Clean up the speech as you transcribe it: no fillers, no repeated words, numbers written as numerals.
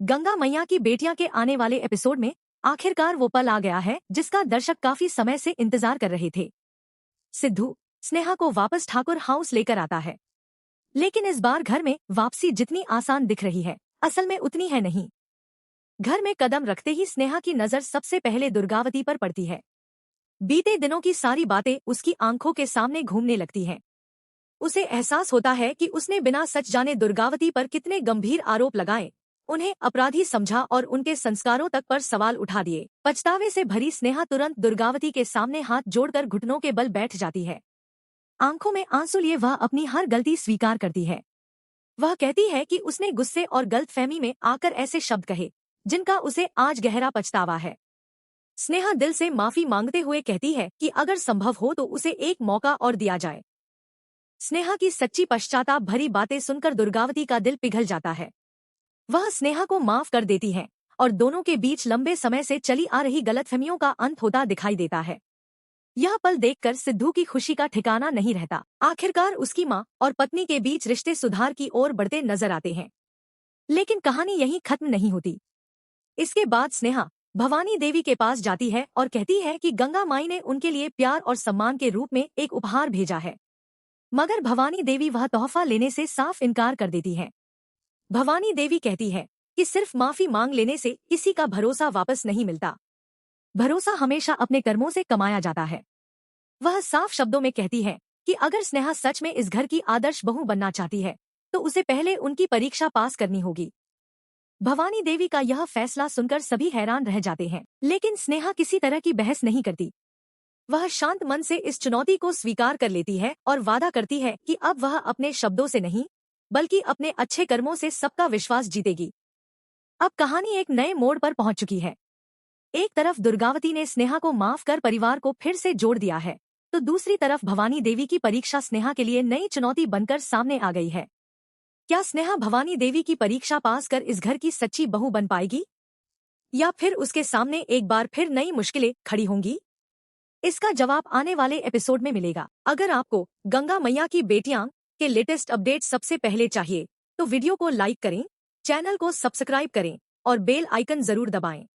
गंगा मैया की बेटियां के आने वाले एपिसोड में आखिरकार वो पल आ गया है जिसका दर्शक काफी समय से इंतजार कर रहे थे। सिद्धू स्नेहा को वापस ठाकुर हाउस लेकर आता है, लेकिन इस बार घर में वापसी जितनी आसान दिख रही है असल में उतनी है नहीं। घर में कदम रखते ही स्नेहा की नजर सबसे पहले दुर्गावती पर पड़ती है। बीते दिनों की सारी बातें उसकी आंखों के सामने घूमने लगती हैं। उसे एहसास होता है कि उसने बिना सच जाने दुर्गावती पर कितने गंभीर आरोप लगाए, उन्हें अपराधी समझा और उनके संस्कारों तक पर सवाल उठा दिए। पछतावे से भरी स्नेहा तुरंत दुर्गावती के सामने हाथ जोड़कर घुटनों के बल बैठ जाती है। आंखों में आंसू लिए वह अपनी हर गलती स्वीकार करती है। वह कहती है कि उसने गुस्से और गलतफहमी में आकर ऐसे शब्द कहे जिनका उसे आज गहरा पछतावा है। स्नेहा दिल से माफी मांगते हुए कहती है कि अगर संभव हो तो उसे एक मौका और दिया जाए। स्नेहा की सच्ची पश्चाताप भरी बातें सुनकर दुर्गावती का दिल पिघल जाता है। वह स्नेहा को माफ कर देती है और दोनों के बीच लंबे समय से चली आ रही गलतफहमियों का अंत होता दिखाई देता है। यह पल देखकर सिद्धू की खुशी का ठिकाना नहीं रहता। आखिरकार उसकी मां और पत्नी के बीच रिश्ते सुधार की ओर बढ़ते नजर आते हैं। लेकिन कहानी यहीं खत्म नहीं होती। इसके बाद स्नेहा भवानी देवी के पास जाती है और कहती है कि गंगा माई ने उनके लिए प्यार और सम्मान के रूप में एक उपहार भेजा है, मगर भवानी देवी वह तोहफा लेने से साफ इनकार कर देती है। भवानी देवी कहती है कि सिर्फ माफी मांग लेने से किसी का भरोसा वापस नहीं मिलता। भरोसा हमेशा अपने कर्मों से कमाया जाता है। वह साफ शब्दों में कहती है कि अगर स्नेहा सच में इस घर की आदर्श बहू बनना चाहती है तो उसे पहले उनकी परीक्षा पास करनी होगी। भवानी देवी का यह फैसला सुनकर सभी हैरान रह जाते हैं, लेकिन स्नेहा किसी तरह की बहस नहीं करती। वह शांत मन से इस चुनौती को स्वीकार कर लेती है और वादा करती है कि अब वह अपने शब्दों से नहीं बल्कि अपने अच्छे कर्मों से सबका विश्वास जीतेगी। अब कहानी एक नए मोड़ पर पहुंच चुकी है। एक तरफ दुर्गावती ने स्नेहा को माफ कर परिवार को फिर से जोड़ दिया है, तो दूसरी तरफ भवानी देवी की परीक्षा स्नेहा के लिए नई चुनौती बनकर सामने आ गई है। क्या स्नेहा भवानी देवी की परीक्षा पास कर इस घर की सच्ची बहू बन पाएगी, या फिर उसके सामने एक बार फिर नई मुश्किलें खड़ी होंगी? इसका जवाब आने वाले एपिसोड में मिलेगा। अगर आपको गंगा मैया की बेटियां के लेटेस्ट अपडेट सबसे पहले चाहिए तो वीडियो को लाइक करें, चैनल को सब्सक्राइब करें और बेल आइकन जरूर दबाएं।